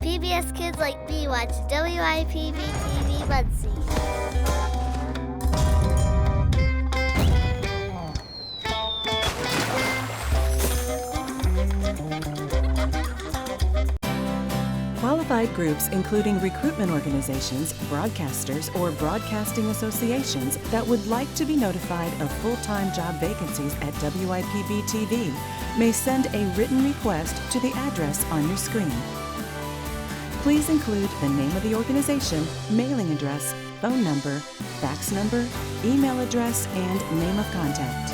PBS kids like me watch WIPB-TV Muncie. Qualified groups including recruitment organizations, broadcasters, or broadcasting associations that would like to be notified of full-time job vacancies at WIPB-TV may send a written request to the address on your screen. Please include the name of the organization, mailing address, phone number, fax number, email address, and name of contact.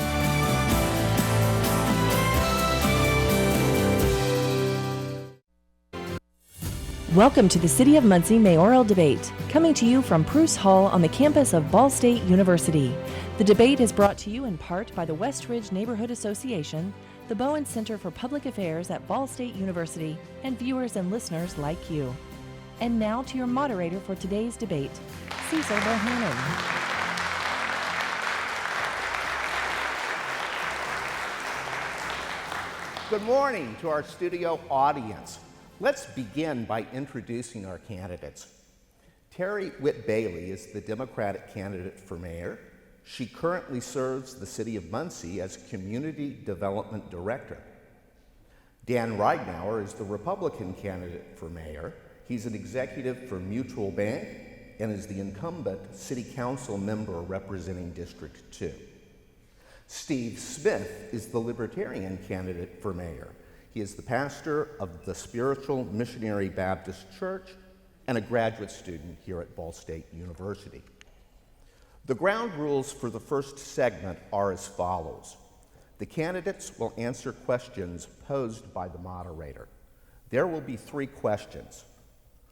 Welcome to the City of Muncie Mayoral Debate, coming to you from Pruis Hall on the campus of Ball State University. The debate is brought to you in part by the West Ridge Neighborhood Association, the Bowen Center for Public Affairs at Ball State University, and viewers and listeners like you. And now to your moderator for today's debate, Cecil Bohannon. Good morning to our studio audience. Let's begin by introducing our candidates. Terry Whitt Bailey is the Democratic candidate for mayor. She currently serves the City of Muncie as Community Development Director. Dan Ridenour is the Republican candidate for mayor. He's an executive for Mutual Bank and is the incumbent city council member representing District 2. Steve Smith is the Libertarian candidate for mayor. He is the pastor of the Spiritual Missionary Baptist Church and a graduate student here at Ball State University. The ground rules for the first segment are as follows. The candidates will answer questions posed by the moderator. There will be 3 questions.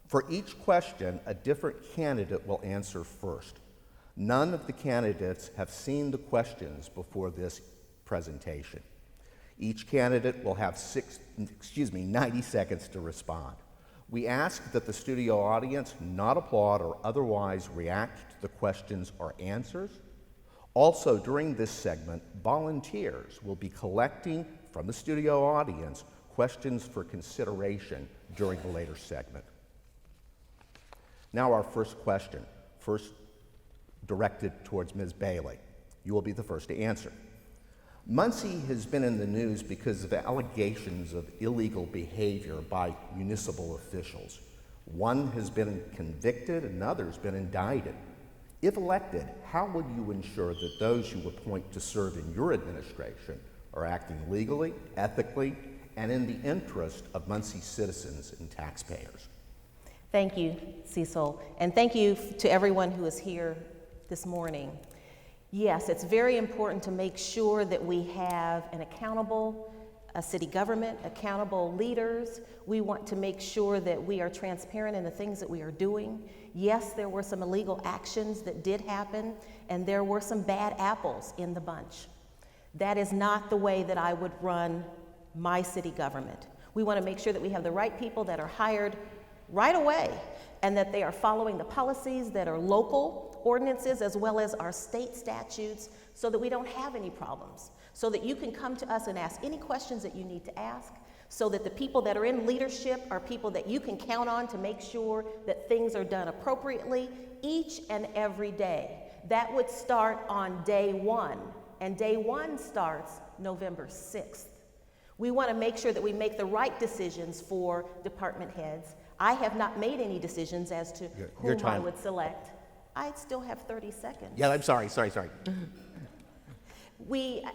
For each question, a different candidate will answer first. None of the candidates have seen the questions before this presentation. Each candidate will have 90 seconds to respond. We ask that the studio audience not applaud or otherwise react to the questions or answers. Also, during this segment, volunteers will be collecting from the studio audience questions for consideration during the later segment. Now our first question, first directed towards Ms. Bailey. You will be the first to answer. Muncie has been in the news because of allegations of illegal behavior by municipal officials. One has been convicted, another has been indicted. If elected, how will you ensure that those you appoint to serve in your administration are acting legally, ethically, and in the interest of Muncie citizens and taxpayers? Thank you, Cecil, and thank you to everyone who is here this morning. Yes, it's very important to make sure that we have an accountable city government, accountable leaders. We want to make sure that we are transparent in the things that we are doing. Yes, there were some illegal actions that did happen, and there were some bad apples in the bunch. That is not the way that I would run my city government. We want to make sure that we have the right people that are hired right away, and that they are following the policies that are local ordinances as well as our state statutes, so that we don't have any problems, so that you can come to us and ask any questions that you need to ask, so that the people that are in leadership are people that you can count on to make sure that things are done appropriately each and every day. That would start on day 1, and day 1 starts November 6th. We want to make sure that we make the right decisions for department heads. I have not made any decisions as to whom I would select. I still have 30 seconds. Yeah, I'm sorry.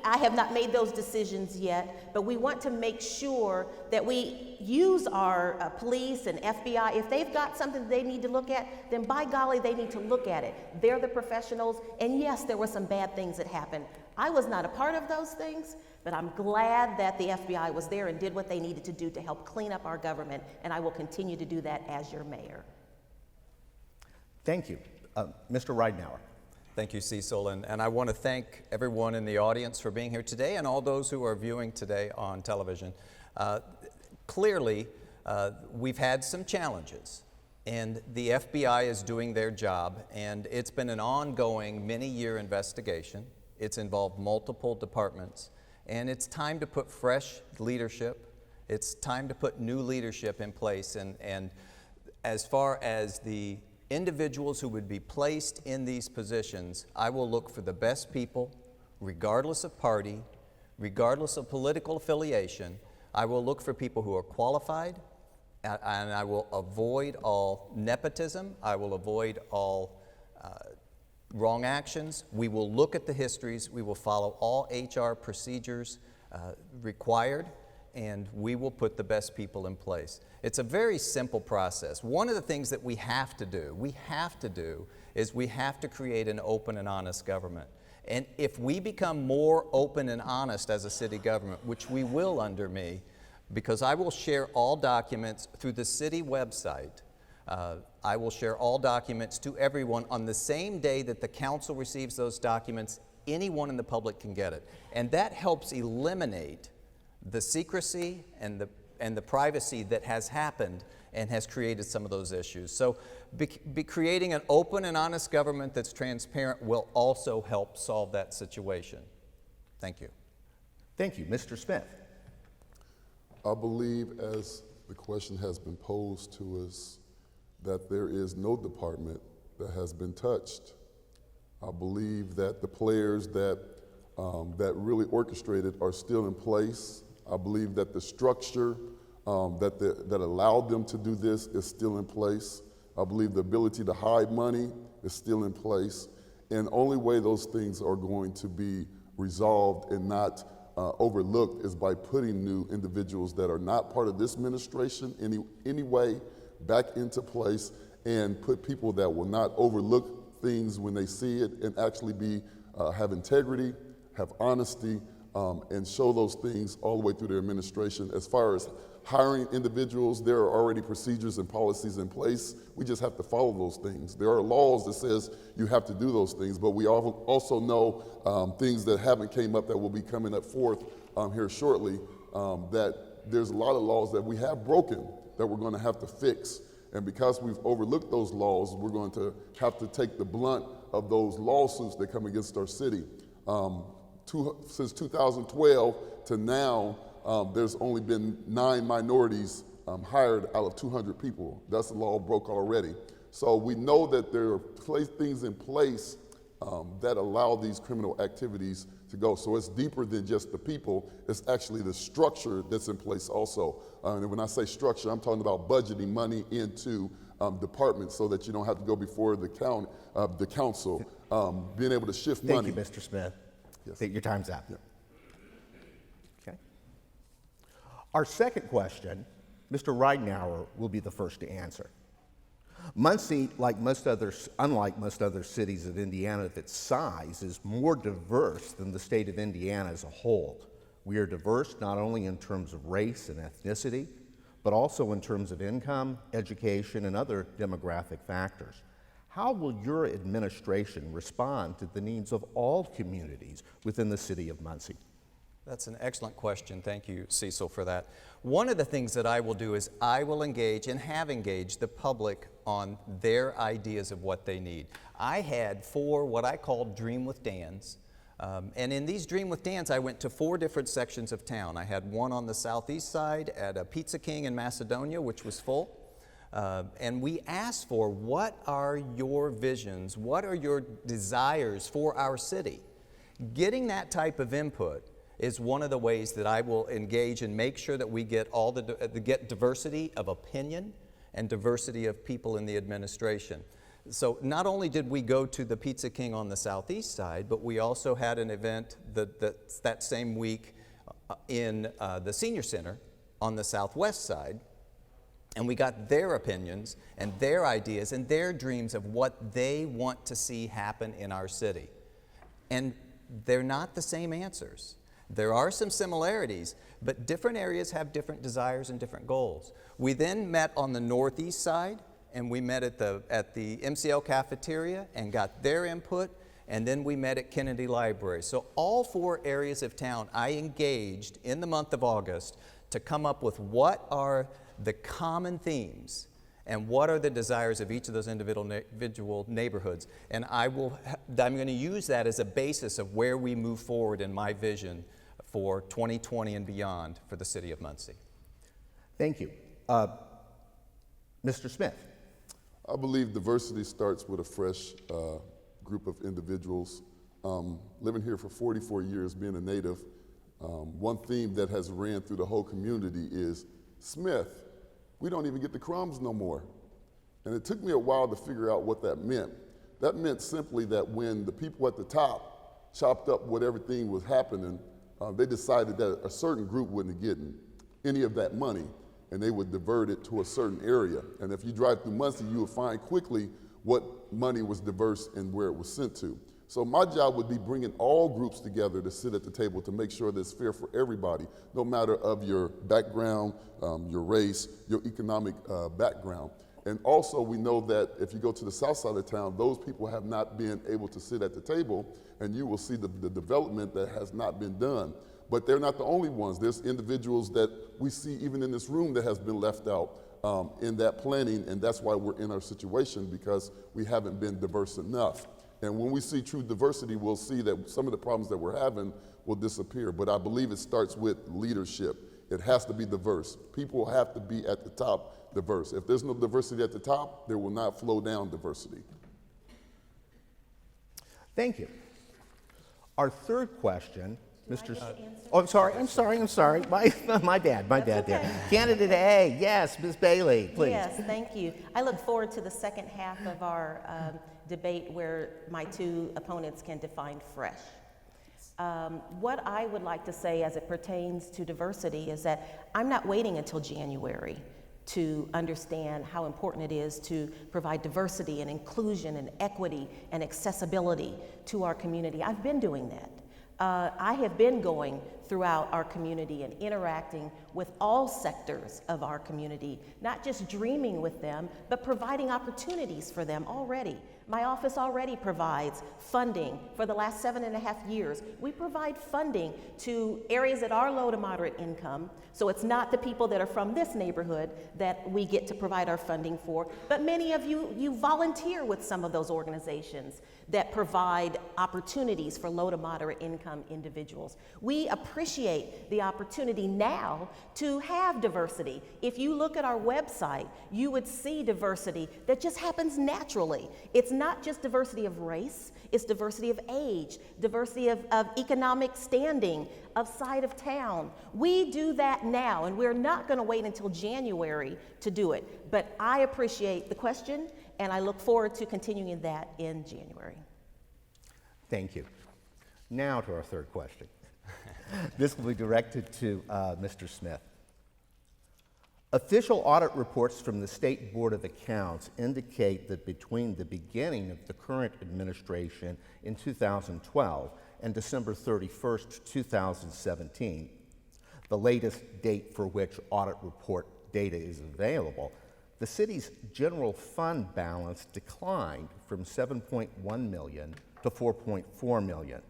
I have not made those decisions yet, but we want to make sure that we use our police and FBI. If they've got something they need to look at, then by golly, they need to look at it. They're the professionals, and yes, there were some bad things that happened. I was not a part of those things, but I'm glad that the FBI was there and did what they needed to do to help clean up our government, and I will continue to do that as your mayor. Thank you. Mr. Ridenour. Thank you, Cecil, and I want to thank everyone in the audience for being here today and all those who are viewing today on television. Clearly, we've had some challenges, and the FBI is doing their job, and it's been an ongoing many-year investigation. It's involved multiple departments, and it's time to put fresh leadership. It's time to put new leadership in place, and as far as the individuals who would be placed in these positions, I will look for the best people, regardless of party, regardless of political affiliation. I will look for people who are qualified, and I will avoid all nepotism. I will avoid all wrong actions. We will look at the histories. We will follow all HR procedures required, and we will put the best people in place. It's a very simple process. One of the things that we have to do is we have to create an open and honest government. And if we become more open and honest as a city government, which we will under me, because I will share all documents through the city website, I will share all documents to everyone on the same day that the council receives those documents. Anyone in the public can get it. And that helps eliminate the secrecy and the privacy that has happened and has created some of those issues. So creating an open and honest government that's transparent will also help solve that situation. Thank you. Thank you. Mr. Smith. I believe, as the question has been posed to us, that there is no department that has been touched. I believe that the players that really orchestrated are still in place. I believe that the structure that allowed them to do this is still in place. I believe the ability to hide money is still in place. And the only way those things are going to be resolved and not overlooked is by putting new individuals that are not part of this administration anyway back into place, and put people that will not overlook things when they see it and actually have integrity, have honesty, and show those things all the way through their administration. As far as hiring individuals, there are already procedures and policies in place. We just have to follow those things. There are laws that says you have to do those things, but we also know things that haven't came up that will be coming up forth here shortly, that there's a lot of laws that we have broken that we're going to have to fix. And because we've overlooked those laws, we're going to have to take the blunt of those lawsuits that come against our city. Since 2012 to now, there's only been 9 minorities hired out of 200 people. That's a law broke already. So we know that there are things in place that allow these criminal activities to go. So it's deeper than just the people. It's actually the structure that's in place also. And when I say structure, I'm talking about budgeting money into departments so that you don't have to go before the council, being able to shift money. Thank you, Mr. Smith. Yes. Your time's up. Yeah. Okay. Our second question, Mr. Ridenour will be the first to answer. Muncie, unlike most other cities of Indiana of its size, is more diverse than the state of Indiana as a whole. We are diverse not only in terms of race and ethnicity, but also in terms of income, education, and other demographic factors. How will your administration respond to the needs of all communities within the city of Muncie? That's an excellent question. Thank you, Cecil, for that. One of the things that I will do is I will engage and have engaged the public on their ideas of what they need. I had 4 what I called Dream with Dans. And in these Dream with Dans, I went to 4 different sections of town. I had one on the southeast side at a Pizza King in Macedonia, which was full. And we asked for, what are your visions? What are your desires for our city? Getting that type of input is one of the ways that I will engage and make sure that we get get diversity of opinion and diversity of people in the administration. So not only did we go to the Pizza King on the southeast side, but we also had an event that same week in the Senior Center on the southwest side. And we got their opinions and their ideas and their dreams of what they want to see happen in our city. And they're not the same answers. There are some similarities, but different areas have different desires and different goals. We then met on the northeast side, and we met at the MCL cafeteria and got their input, and then we met at Kennedy Library. So all 4 areas of town I engaged in the month of August to come up with what are the common themes and what are the desires of each of those individual neighborhoods. And I'm going to use that as a basis of where we move forward in my vision for 2020 and beyond for the city of Muncie. Thank you. Mr. Smith. I believe diversity starts with a fresh group of individuals. Living here for 44 years, being a native, one theme that has ran through the whole community is, Smith, we don't even get the crumbs no more. And it took me a while to figure out what that meant. That meant simply that when the people at the top chopped up what everything was happening, they decided that a certain group wouldn't get any of that money, and they would divert it to a certain area. And if you drive through Muncie, you will find quickly what money was diverse and where it was sent to. So my job would be bringing all groups together to sit at the table to make sure that it's fair for everybody, no matter of your background, your race, your economic background. And also we know that if you go to the south side of town, those people have not been able to sit at the table, and you will see the development that has not been done. But they're not the only ones. There's individuals that we see even in this room that has been left out in that planning, and that's why we're in our situation, because we haven't been diverse enough. And when we see true diversity, we'll see that some of the problems that we're having will disappear. But I believe it starts with leadership. It has to be diverse. People have to be at the top diverse. If there's no diversity at the top, there will not flow down diversity. Thank you. Our third question Mr. get to answer? Oh, I'm sorry. My bad That's there. okay. Candidate A, yes, Ms. Bailey, please. Yes, thank you. I look forward to the second half of our debate where my two opponents can define fresh. What I would like to say as it pertains to diversity is that I'm not waiting until January to understand how important it is to provide diversity and inclusion and equity and accessibility to our community. I've been doing that. I have been going throughout our community and interacting with all sectors of our community, not just dreaming with them, but providing opportunities for them already. My office already provides funding for the last 7.5 years. We provide funding to areas that are low to moderate income, so it's not the people that are from this neighborhood that we get to provide our funding for, but many of you volunteer with some of those organizations that provide opportunities for low to moderate income individuals. We appreciate the opportunity now to have diversity. If you look at our website, you would see diversity that just happens naturally. It's not just diversity of race, it's diversity of age, diversity of economic standing, of side of town. We do that now, and we're not going to wait until January to do it. But I appreciate the question, and I look forward to continuing that in January. Thank you. Now to our third question. This will be directed to Mr. Smith. Official audit reports from the State Board of Accounts indicate that between the beginning of the current administration in 2012 and December 31st, 2017, the latest date for which audit report data is available, the city's general fund balance declined from $7.1 million to $4.4 million,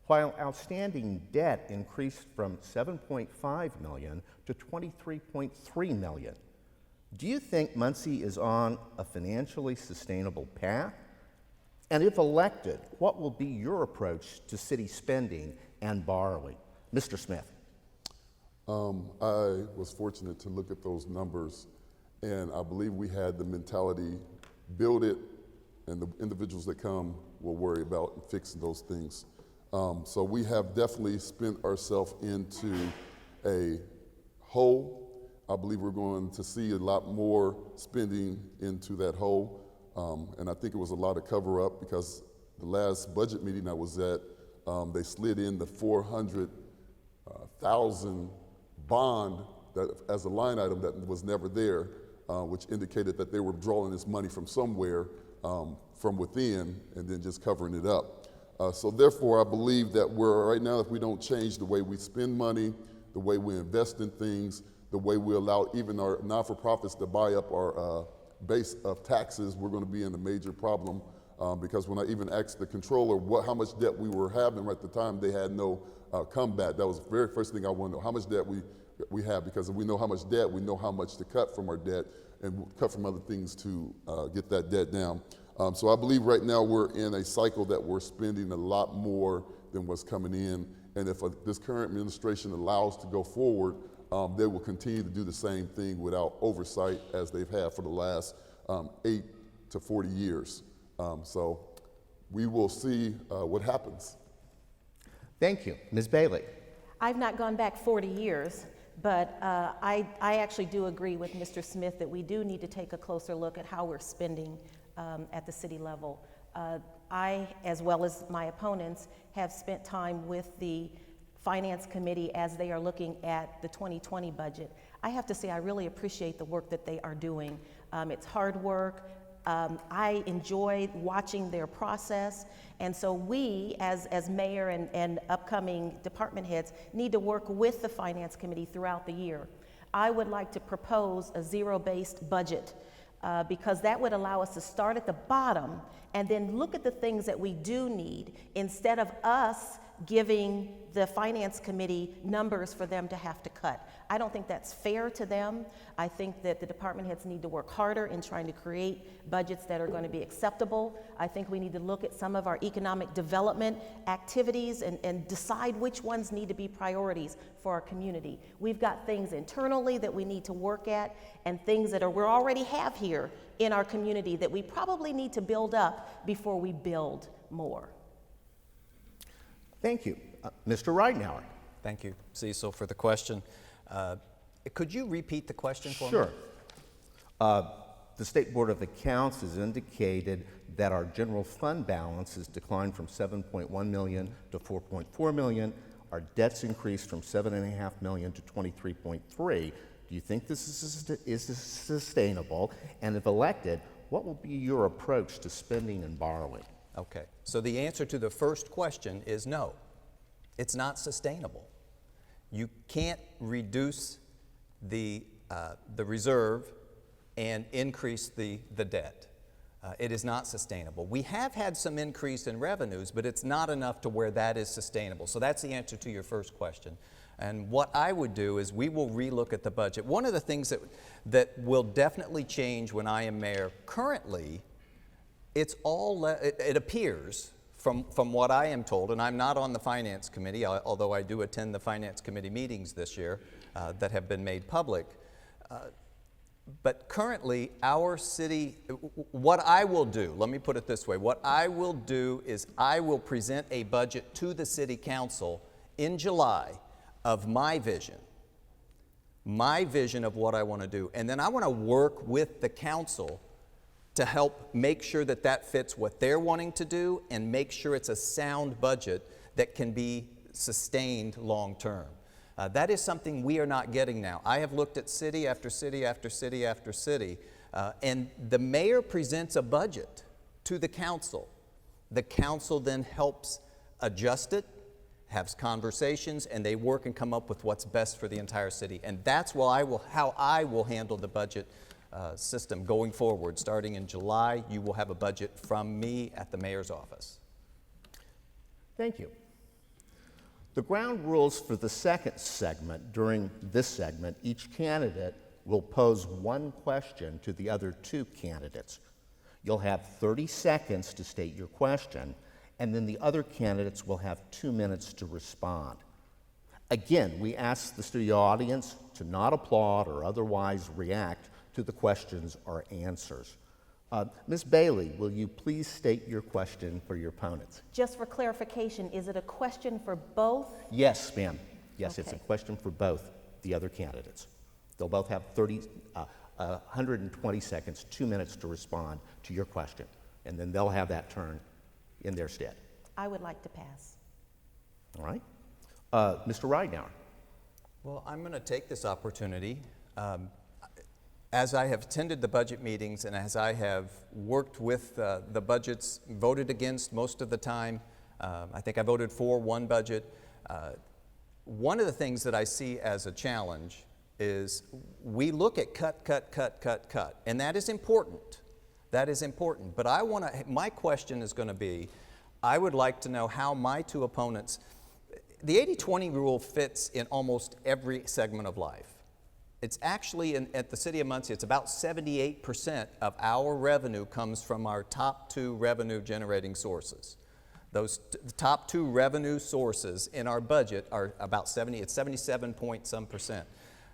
while outstanding debt increased from $7.5 million to $23.3 million. Do you think Muncie is on a financially sustainable path? And if elected, what will be your approach to city spending and borrowing? Mr. Smith. I was fortunate to look at those numbers, and I believe we had the mentality, build it, and the individuals that come will worry about fixing those things. So we have definitely spent ourselves into a hole. I believe we're going to see a lot more spending into that hole. And I think it was a lot of cover up because the last budget meeting I was at, they slid in the 400,000 bond that, as a line item that was never there, which indicated that they were drawing this money from somewhere from within and then just covering it up. So therefore, I believe that we're right now, if we don't change the way we spend money, the way we invest in things, the way we allow even our not-for-profits to buy up our base of taxes, we're going to be in a major problem. Because when I even asked the controller how much debt we were having at the time, they had no comeback. That was the very first thing I wanted to know, how much debt we have, because if we know how much debt, we know how much to cut from our debt and cut from other things to get that debt down. So I believe right now we're in a cycle that we're spending a lot more than what's coming in. And if this current administration allows to go forward, they will continue to do the same thing without oversight as they've had for the last 8 to 40 years. So we will see what happens. Thank you. Ms. Bailey. I've not gone back 40 years, but I actually do agree with Mr. Smith that we do need to take a closer look at how we're spending at the city level. I, as well as my opponents, have spent time with the Finance Committee as they are looking at the 2020 budget. I have to say I really appreciate the work that they are doing. It's hard work. I enjoy watching their process, and so we, as mayor and upcoming department heads, need to work with the Finance Committee throughout the year. I would like to propose a zero-based budget because that would allow us to start at the bottom and then look at the things that we do need instead of us giving the Finance Committee numbers for them to have to cut. I don't think that's fair to them. I think that the department heads need to work harder in trying to create budgets that are going to be acceptable. I think we need to look at some of our economic development activities and decide which ones need to be priorities for our community. We've got things internally that we need to work at and things that we already have here in our community that we probably need to build up before we build more. Thank you. Mr. Ridenour. Thank you, Cecil, for the question. Could you repeat the question for me? Sure. The State Board of Accounts has indicated that our general fund balance has declined from $7.1 million to $4.4 million. Our debts increased from $7.5 million to $23.3 million. Do you think this is sustainable? And if elected, what will be your approach to spending and borrowing? Okay, so the answer to the first question is no. It's not sustainable. You can't reduce the reserve and increase the debt. It is not sustainable. We have had some increase in revenues, but it's not enough to where that is sustainable. So that's the answer to your first question. And what I would do is we will relook at the budget. One of the things that will definitely change when I am mayor, currently, it appears from what I am told, and I'm not on the Finance Committee, although I do attend the Finance Committee meetings this year that have been made public. But currently, our city, what I will do, let me put it this way, what I will do is I will present a budget to the City Council in July of my vision of what I want to do. And then I want to work with the council to help make sure that that fits what they're wanting to do and make sure it's a sound budget that can be sustained long term. That is something we are not getting now. I have looked at city after city after city after city, and the mayor presents a budget to the council. The council then helps adjust it, has conversations, and they work and come up with what's best for the entire city. And that's how I will handle the budget system going forward. Starting in July, you will have a budget from me at the mayor's office. Thank you. The ground rules for the second segment. During this segment, each candidate will pose one question to the other two candidates. You'll have 30 seconds to state your question, and then the other candidates will have 2 minutes to respond. Again, we ask the studio audience to not applaud or otherwise react to the questions or answers. Ms. Bailey, will you please state your question for your opponents? Just for clarification, is it a question for both? Yes, ma'am. Yes, Okay. It's a question for both the other candidates. They'll both have 120 seconds, 2 minutes to respond to your question, and then they'll have that turn in their stead. I would like to pass. All right? Mr. Ridenour. Well, I'm going to take this opportunity. As I have attended the budget meetings and as I have worked with the budgets, voted against most of the time, I think I voted for one budget. One of the things that I see as a challenge is we look at cut, and that is important. That is important. But my question is going to be, I would like to know how my two opponents, the 80-20 rule fits in almost every segment of life. It's actually, at the City of Muncie, it's about 78% of our revenue comes from our top two revenue generating sources. Those top two revenue sources in our budget are about 77 point some percent.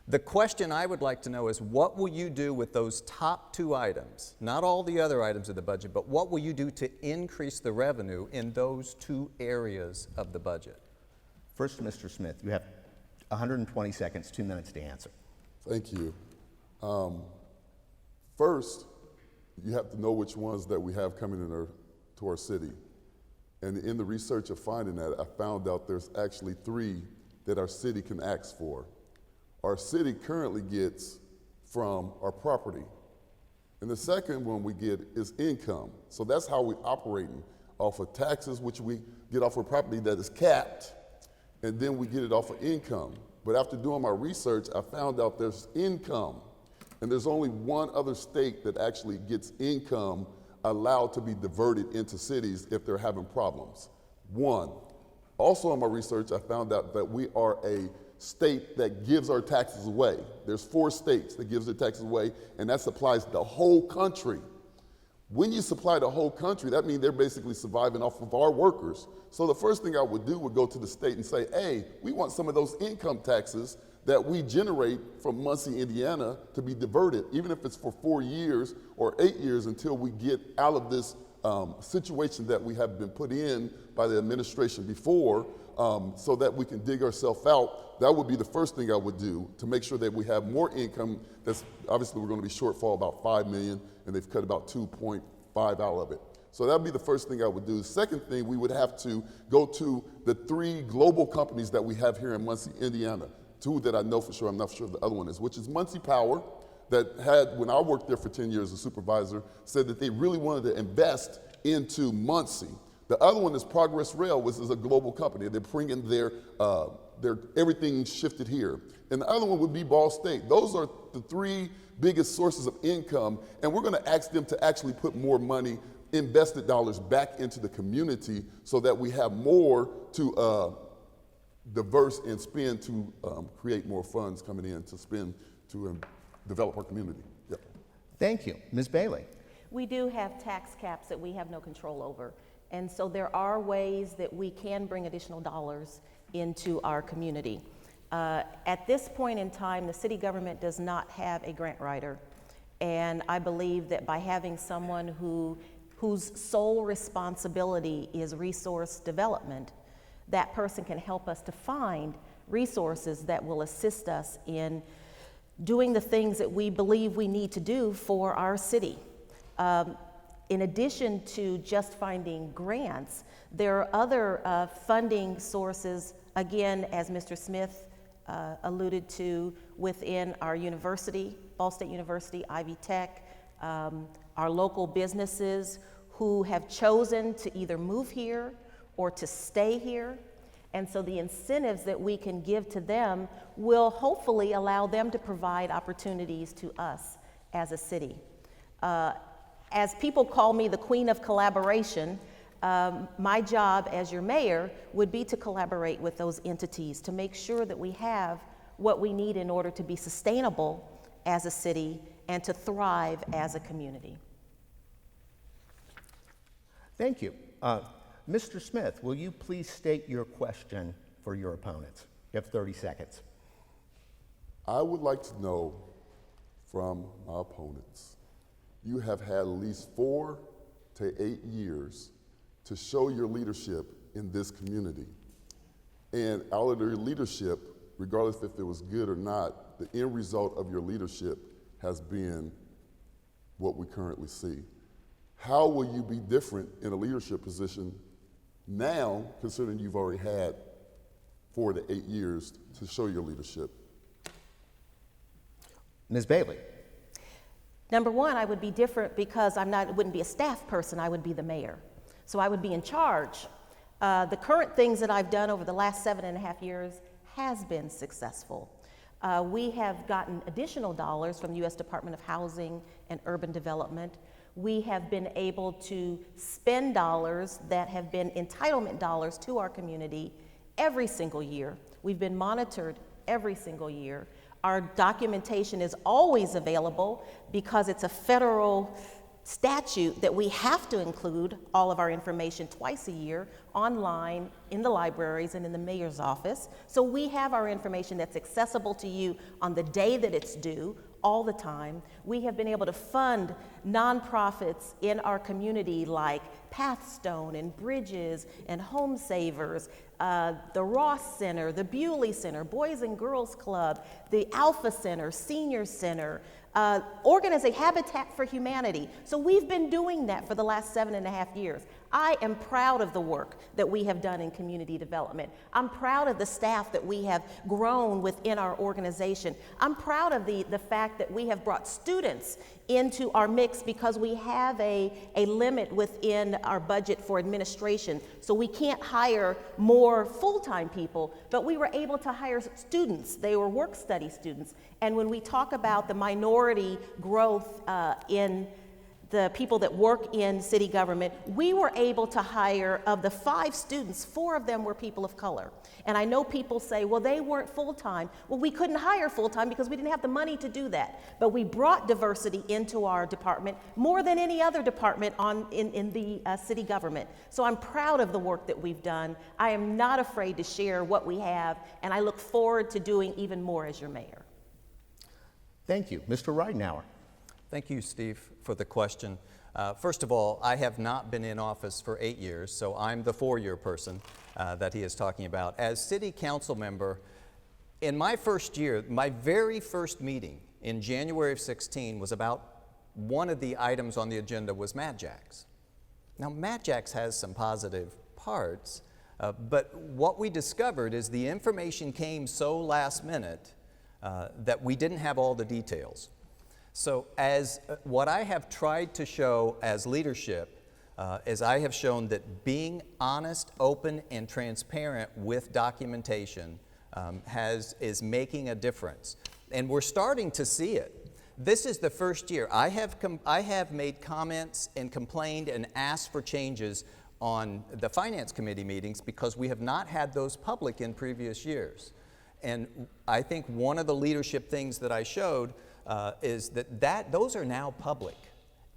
The question I would like to know is, what will you do with those top two items? Not all the other items of the budget, but what will you do to increase the revenue in those two areas of the budget? First, Mr. Smith, you have 120 seconds, 2 minutes to answer. Thank you. First, you have to know which ones that we have coming to our city. And in the research of finding that, I found out there's actually 3 that our city can ask for. Our city currently gets from our property. And the second one we get is income. So that's how we're operating, off of taxes, which we get off of property that is capped, and then we get it off of income. But after doing my research, I found out there's income, and there's only one other state that actually gets income allowed to be diverted into cities if they're having problems. One. Also in my research, I found out that we are a state that gives our taxes away. There's 4 states that gives their taxes away, and that supplies the whole country. When you supply the whole country, that means they're basically surviving off of our workers. So the first thing I would do would go to the state and say, hey, we want some of those income taxes that we generate from Muncie, Indiana, to be diverted, even if it's for 4 years or 8 years until we get out of this situation that we have been put in by the administration before, so that we can dig ourselves out. That would be the first thing I would do to make sure that we have more income. That's obviously we're going to be shortfall about $5 million, and they've cut about 2.5 out of it. So that would be the first thing I would do. The second thing, we would have to go to the 3 global companies that we have here in Muncie, Indiana. 2 that I know for sure, I'm not sure the other one is, which is Muncie Power, that had, when I worked there for 10 years as a supervisor, said that they really wanted to invest into Muncie. The other one is Progress Rail, which is a global company. They're bringing their everything shifted here. And the other one would be Ball State. Those are the 3 biggest sources of income, and we're gonna ask them to actually put more money, invested dollars back into the community so that we have more to diverse and spend to create more funds coming in to spend to develop our community. Yep. Thank you. Ms. Bailey. We do have tax caps that we have no control over. And so there are ways that we can bring additional dollars into our community. At this point in time, the city government does not have a grant writer. And I believe that by having someone whose sole responsibility is resource development, that person can help us to find resources that will assist us in doing the things that we believe we need to do for our city. In addition to just finding grants, there are other funding sources, again, as Mr. Smith alluded to, within our university, Ball State University, Ivy Tech, our local businesses who have chosen to either move here or to stay here. And so the incentives that we can give to them will hopefully allow them to provide opportunities to us as a city. As people call me the queen of collaboration, my job as your mayor would be to collaborate with those entities to make sure that we have what we need in order to be sustainable as a city and to thrive as a community. Thank you. Mr. Smith, will you please state your question for your opponents? You have 30 seconds. I would like to know from my opponents, you have had at least 4 to 8 years to show your leadership in this community. And out of your leadership, regardless if it was good or not, the end result of your leadership has been what we currently see. How will you be different in a leadership position now, considering you've already had 4 to 8 years to show your leadership? Ms. Bailey. Number one, I would be different because wouldn't be a staff person, I would be the mayor. So I would be in charge. The current things that I've done over the last 7.5 years has been successful. We have gotten additional dollars from the U.S. Department of Housing and Urban Development. We have been able to spend dollars that have been entitlement dollars to our community every single year. We've been monitored every single year. Our documentation is always available because it's a federal statute that we have to include all of our information twice a year online, in the libraries, and in the mayor's office. So we have our information that's accessible to you on the day that it's due, all the time. We have been able to fund nonprofits in our community like Pathstone and Bridges and Home Savers, the Ross Center, the Bewley Center, Boys and Girls Club, the Alpha Center, Senior Center, organization Habitat for Humanity. So we've been doing that for the last 7.5 years. I am proud of the work that we have done in community development. I'm proud of the staff that we have grown within our organization. I'm proud of the fact that we have brought students into our mix because we have a limit within our budget for administration. So we can't hire more full-time people, but we were able to hire students. They were work study students. And when we talk about the minority growth in the people that work in city government, we were able to hire, of the 5 students, 4 of them were people of color. And I know people say, well, they weren't full-time. Well, we couldn't hire full-time because we didn't have the money to do that. But we brought diversity into our department more than any other department in the city government. So I'm proud of the work that we've done. I am not afraid to share what we have, and I look forward to doing even more as your mayor. Thank you. Mr. Ridenour. Thank you, Steve, for the question. First of all, I have not been in office for 8 years, so I'm the 4-year person that he is talking about. As city council member, in my first year, my very first meeting in January of 16 was about one of the items on the agenda was Mad Jacks. Now, Mad Jacks has some positive parts, but what we discovered is the information came so last minute that we didn't have all the details. So as what I have tried to show as leadership is I have shown that being honest, open, and transparent with documentation is making a difference. And we're starting to see it. This is the first year. I have made comments and complained and asked for changes on the Finance Committee meetings because we have not had those public in previous years. And I think one of the leadership things that I showed is that those are now public.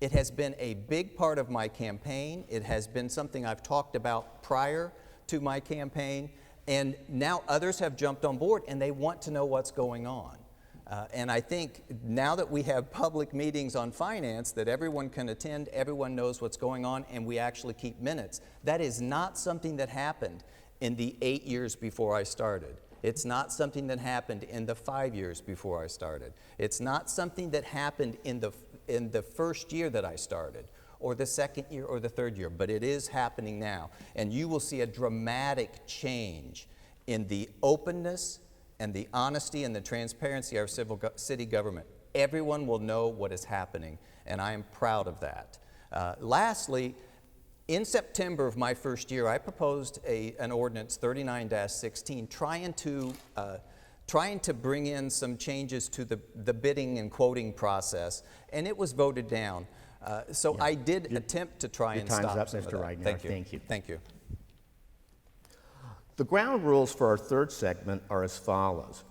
It has been a big part of my campaign. It has been something I've talked about prior to my campaign, and now others have jumped on board and they want to know what's going on. And I think now that we have public meetings on finance that everyone can attend, everyone knows what's going on, and we actually keep minutes. That is not something that happened in the 8 years before I started. It's not something that happened in the 5 years before I started. It's not something that happened in the first year that I started, or the second year, or the third year, but it is happening now. And you will see a dramatic change in the openness and the honesty and the transparency of our city government. Everyone will know what is happening, and I am proud of that. Lastly, in September of my first year, I proposed an ordinance 39-16 trying to bring in some changes to the bidding and quoting process, and it was voted down. So I did attempt to try and stop some of that. Your time's up, Mr. Ridenour. Thank you. Thank you. The ground rules for our third segment are as follows.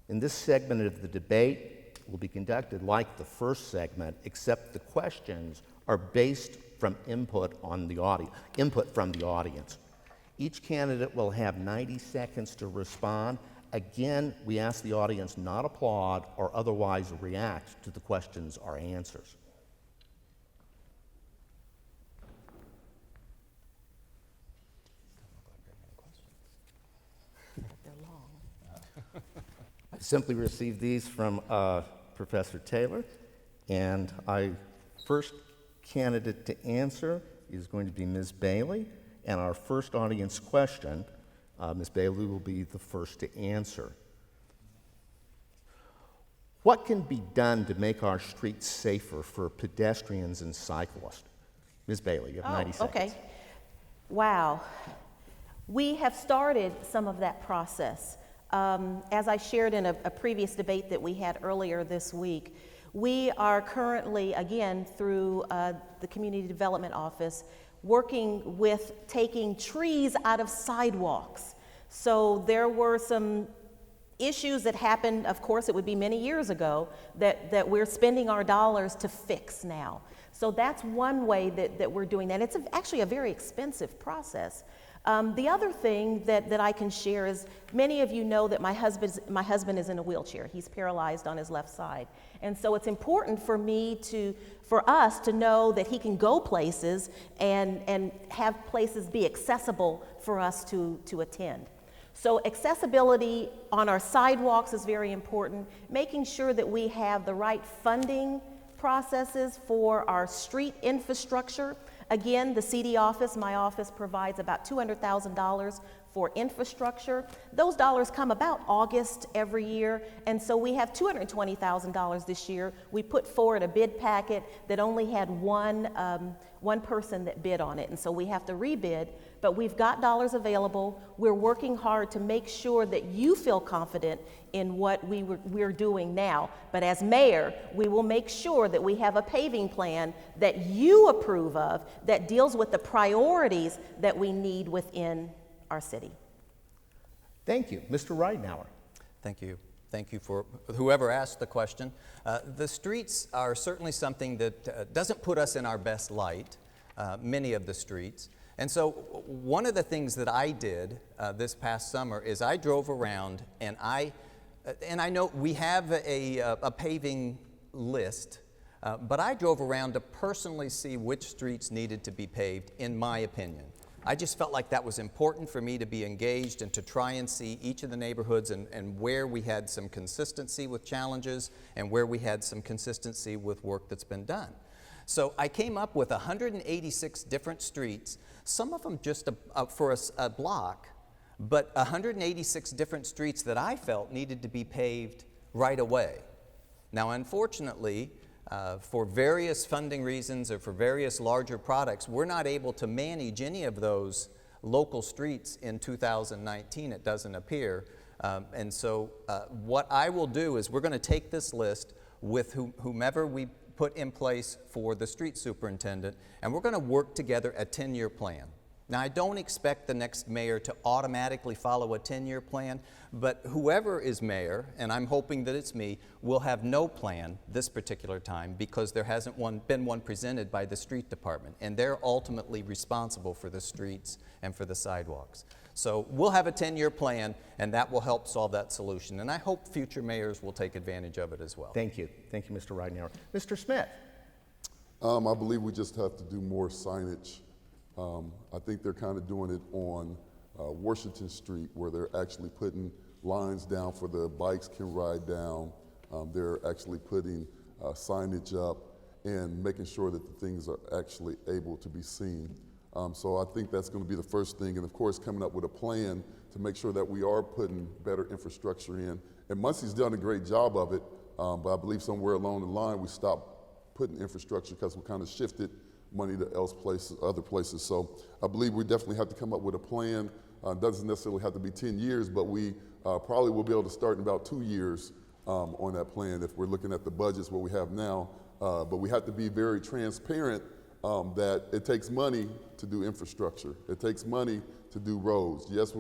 In this segment of the debate will be conducted like the first segment, except the questions are based from input from the audience. Each candidate will have 90 seconds to respond. Again, we ask the audience not applaud or otherwise react to the questions or answers. I simply received these from Professor Taylor, and first candidate to answer is going to be Ms. Bailey, and our first audience question, Ms. Bailey will be the first to answer. What can be done to make our streets safer for pedestrians and cyclists? Ms. Bailey, you have 90 seconds. Okay. Wow. We have started some of that process. As I shared in a previous debate that we had earlier this week, we are currently, again, through the Community Development Office, working with taking trees out of sidewalks. So there were some issues that happened, of course, it would be many years ago, that we're spending our dollars to fix now. So that's one way that we're doing that. It's actually a very expensive process. The other thing that I can share is many of you know that my husband is in a wheelchair. He's paralyzed on his left side. And so it's important for us to know that he can go places and have places be accessible for us to attend. So accessibility on our sidewalks is very important, making sure that we have the right funding processes for our street infrastructure. Again, the CD office, my office, provides about $200,000 for infrastructure. Those dollars come about August every year, and so we have $220,000 this year. We put forward a bid packet that only had one person that bid on it, and so we have to rebid, but we've got dollars available. We're working hard to make sure that you feel confident in what we're doing now. But as mayor, we will make sure that we have a paving plan that you approve of that deals with the priorities that we need within our city. Thank you. Mr. Ridenour. Thank you. Thank you for whoever asked the question. The streets are certainly something that doesn't put us in our best light, many of the streets. And so one of the things that I did this past summer is I drove around and I know we have a paving list, but I drove around to personally see which streets needed to be paved, in my opinion. I just felt like that was important for me to be engaged and to try and see each of the neighborhoods and where we had some consistency with challenges and where we had some consistency with work that's been done. So I came up with 186 different streets, some of them just for a block, but 186 different streets that I felt needed to be paved right away. Now, unfortunately, for various funding reasons or for various larger products, we're not able to manage any of those local streets in 2019, it doesn't appear. And so what I will do is we're going to take this list with whomever we put in place for the street superintendent, and we're going to work together a 10-year plan. Now, I don't expect the next mayor to automatically follow a 10-year plan, but whoever is mayor, and I'm hoping that it's me, will have no plan this particular time because there hasn't been one presented by the street department, and they're ultimately responsible for the streets and for the sidewalks. So we'll have a 10-year plan, and that will help solve that solution, and I hope future mayors will take advantage of it as well. Thank you. Thank you, Mr. Ridenour. Mr. Smith. I believe we just have to do more signage. I think they're kind of doing it on Washington Street, where they're actually putting lines down for the bikes can ride down. They're actually putting signage up and making sure that the things are actually able to be seen. So I think that's going to be the first thing. And of course, coming up with a plan to make sure that we are putting better infrastructure in. And Muncie's done a great job of it, but I believe somewhere along the line we stopped putting infrastructure because we kind of shifted money to other places. So I believe we definitely have to come up with a plan. Doesn't necessarily have to be 10 years, but we probably will be able to start in about 2 years on that plan if we're looking at the budgets what we have now. But we have to be very transparent that it takes money to do infrastructure. It takes money to do roads. Yes,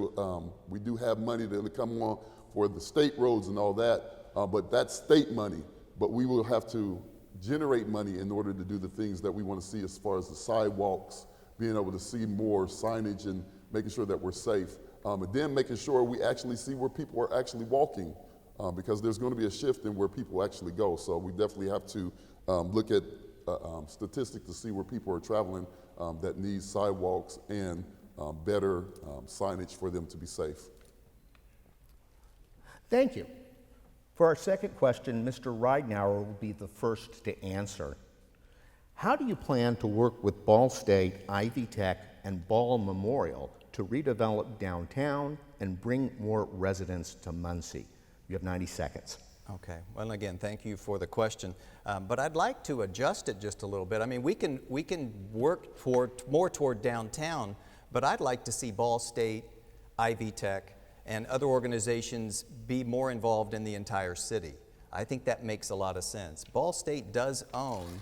we do have money to come on for the state roads and all that, but that's state money. But we will have to generate money in order to do the things that we want to see as far as the sidewalks, being able to see more signage and making sure that we're safe. And then making sure we actually see where people are actually walking because there's going to be a shift in where people actually go. So we definitely have to look at statistics to see where people are traveling that need sidewalks and better signage for them to be safe. Thank you. For our second question, Mr. Ridenour will be the first to answer. How do you plan to work with Ball State, Ivy Tech, and Ball Memorial to redevelop downtown and bring more residents to Muncie? You have 90 seconds. Okay. Well, again, thank you for the question. But I'd like to adjust it just a little bit. I mean, we can work more toward downtown, but I'd like to see Ball State, Ivy Tech, and other organizations be more involved in the entire city. I think that makes a lot of sense. Ball State does own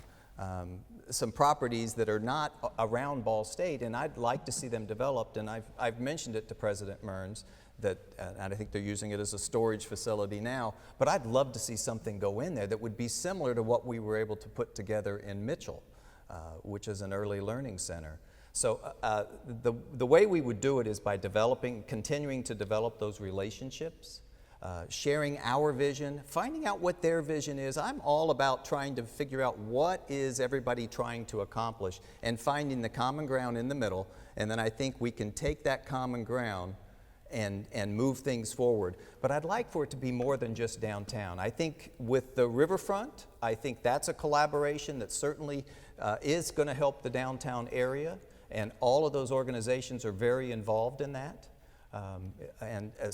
some properties that are not around Ball State, and I'd like to see them developed, and I've mentioned it to President Mearns, that, and I think they're using it as a storage facility now, but I'd love to see something go in there that would be similar to what we were able to put together in Mitchell, which is an early learning center. So the way we would do it is by continuing to develop those relationships, sharing our vision, finding out what their vision is. I'm all about trying to figure out what is everybody trying to accomplish and finding the common ground in the middle, and then I think we can take that common ground and move things forward. But I'd like for it to be more than just downtown. I think with the riverfront, I think that's a collaboration that certainly is going to help the downtown area, and all of those organizations are very involved in that.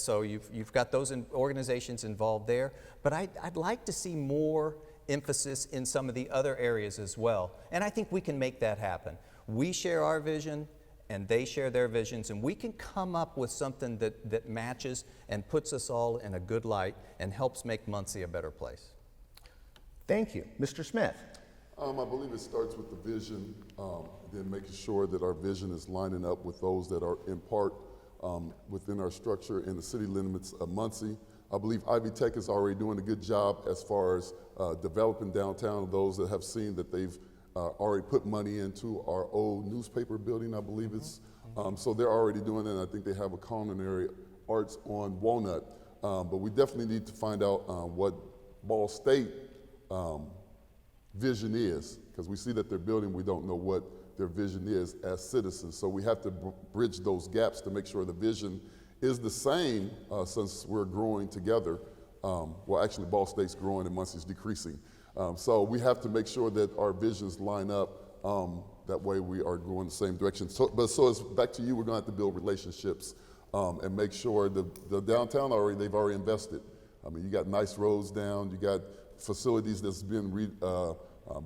So you've got those organizations involved there, but I'd like to see more emphasis in some of the other areas as well, and I think we can make that happen. We share our vision, and they share their visions, and we can come up with something that matches and puts us all in a good light and helps make Muncie a better place. Thank you. Mr. Smith. I believe it starts with the vision, then making sure that our vision is lining up with those that are in part within our structure in the city limits of Muncie. I believe Ivy Tech is already doing a good job as far as developing downtown. Those that have seen that they've already put money into our old newspaper building, I believe it's. So they're already doing it, and I think they have a culinary arts on Walnut. But we definitely need to find out what Ball State vision is, because we see that they're building, we don't know what their vision is as citizens. So we have to bridge those gaps to make sure the vision is the same since we're growing together. Well, actually, Ball State's growing and Muncie's decreasing. So we have to make sure that our visions line up. That way we are going the same direction. So it's back to you, we're gonna have to build relationships and make sure the downtown they've already invested. I mean, you got nice roads down, you got facilities that's been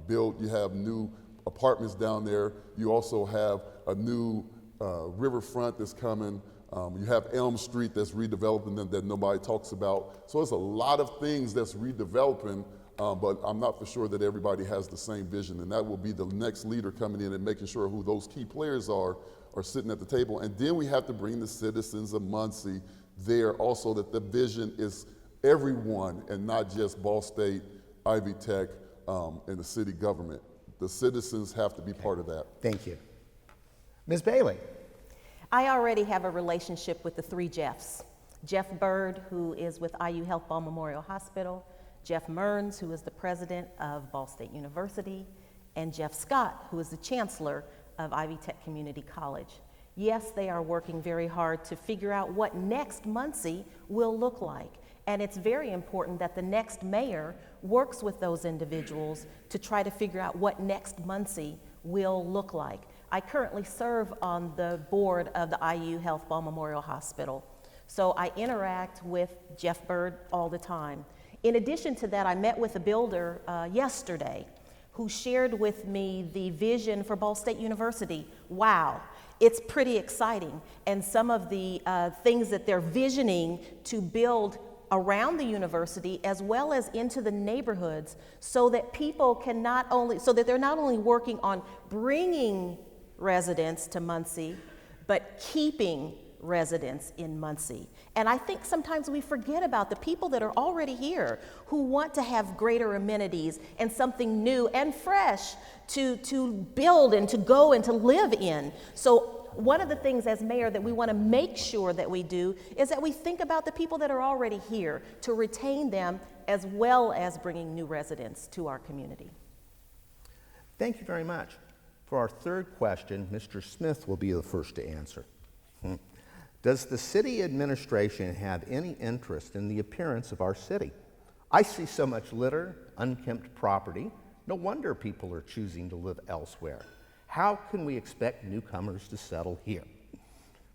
built, you have new apartments down there, you also have a new riverfront that's coming, you have Elm Street that's redeveloping that nobody talks about. So it's a lot of things that's redeveloping, but I'm not for sure that everybody has the same vision, and that will be the next leader coming in and making sure who those key players are sitting at the table. And then we have to bring the citizens of Muncie there also, that the vision is everyone and not just Ball State, Ivy Tech, and the city government. The citizens have to be part of that. Thank you. Ms. Bailey. I already have a relationship with the three Jeffs. Jeff Bird, who is with IU Health Ball Memorial Hospital, Jeff Mearns, who is the president of Ball State University, and Jeff Scott, who is the chancellor of Ivy Tech Community College. Yes, they are working very hard to figure out what next Muncie will look like. And it's very important that the next mayor works with those individuals to try to figure out what next Muncie will look like. I currently serve on the board of the IU Health Ball Memorial Hospital. So I interact with Jeff Bird all the time. In addition to that, I met with a builder yesterday who shared with me the vision for Ball State University. Wow, it's pretty exciting. And some of the things that they're visioning to build around the university as well as into the neighborhoods, so that people can they're not only working on bringing residents to Muncie, but keeping residents in Muncie. And I think sometimes we forget about the people that are already here who want to have greater amenities and something new and fresh to build and to go and to live in. So one of the things as mayor that we want to make sure that we do is that we think about the people that are already here to retain them as well as bringing new residents to our community. Thank you very much. For our third question, Mr. Smith will be the first to answer. Does the city administration have any interest in the appearance of our city? I see so much litter, unkempt property. No wonder people are choosing to live elsewhere. How can we expect newcomers to settle here?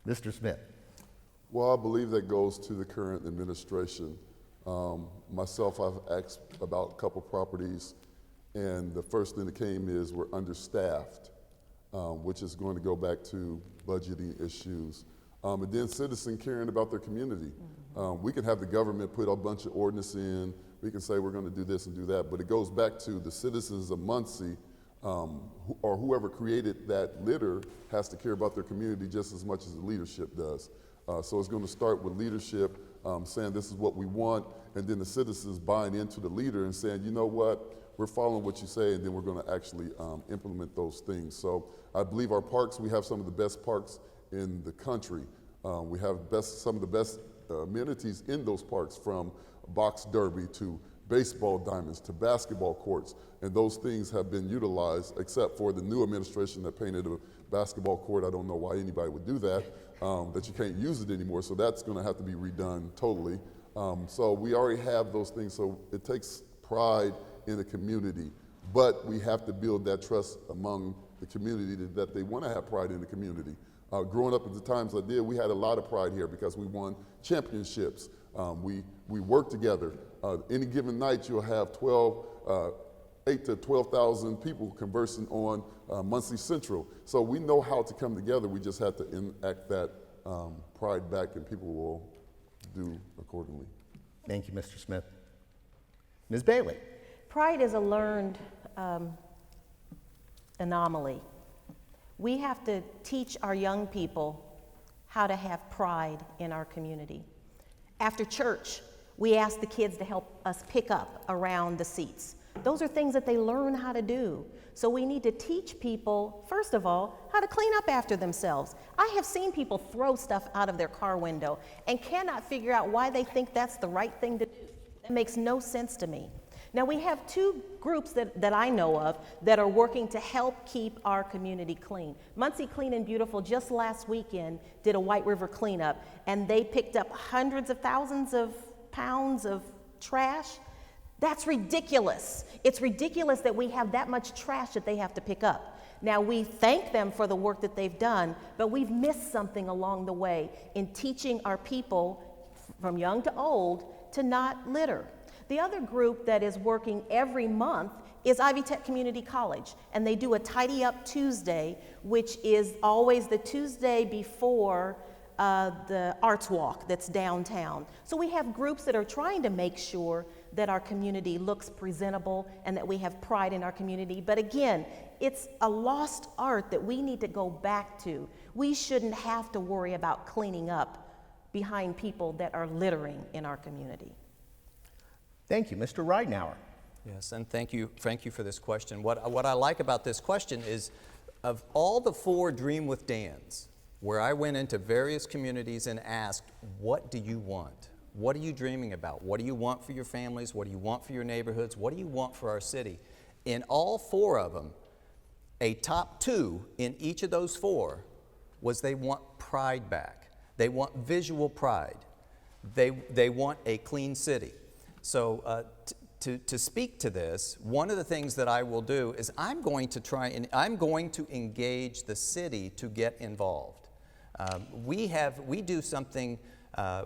Mr. Smith. Well, I believe that goes to the current administration. Myself, I've asked about a couple properties, and the first thing that came is we're understaffed, which is going to go back to budgeting issues. And then citizens caring about their community. We can have the government put a bunch of ordinance in, we can say we're going to do this and do that, but it goes back to the citizens of Muncie, or whoever created that litter has to care about their community just as much as the leadership does. So it's going to start with leadership saying this is what we want, and then the citizens buying into the leader and saying, you know what, we're following what you say, and then we're going to actually implement those things. So I believe our parks, we have some of the best parks in the country. We have some of the best amenities in those parks, from box derby to baseball diamonds to basketball courts, and those things have been utilized, except for the new administration that painted a basketball court. I don't know why anybody would do that, that you can't use it anymore, so that's going to have to be redone totally. So we already have those things, so it takes pride in the community, but we have to build that trust among the community that they want to have pride in the community. Growing up at the times I did, we had a lot of pride here because we won championships. We worked together. Any given night you'll have 8 to 12,000 people conversing on Muncie Central. So we know how to come together. We just have to enact that pride back, and people will do accordingly. Thank you, Mr. Smith. Ms. Bailey. Pride is a learned anomaly. We have to teach our young people how to have pride in our community. After church, we ask the kids to help us pick up around the seats. Those are things that they learn how to do. So we need to teach people, first of all, how to clean up after themselves. I have seen people throw stuff out of their car window and cannot figure out why they think that's the right thing to do. That makes no sense to me. Now we have two groups that I know of that are working to help keep our community clean. Muncie Clean and Beautiful just last weekend did a White River cleanup, and they picked up hundreds of thousands of pounds of trash. That's ridiculous. It's ridiculous that we have that much trash that they have to pick up. Now, we thank them for the work that they've done, but we've missed something along the way in teaching our people, from young to old, to not litter. The other group that is working every month is Ivy Tech Community College, and they do a Tidy Up Tuesday, which is always the Tuesday before the Arts Walk that's downtown. So we have groups that are trying to make sure that our community looks presentable and that we have pride in our community. But again, it's a lost art that we need to go back to. We shouldn't have to worry about cleaning up behind people that are littering in our community. Thank you. Mr. Ridenour. Yes, and thank you for this question. What I like about this question is, of all the 4 Dream with Dans, where I went into various communities and asked, what do you want? What are you dreaming about? What do you want for your families? What do you want for your neighborhoods? What do you want for our city? In all 4 of them, a top 2 in each of those 4 was they want pride back. They want visual pride. They want a clean city. So to speak to this, one of the things that I will do is I'm going to engage the city to get involved. We do something,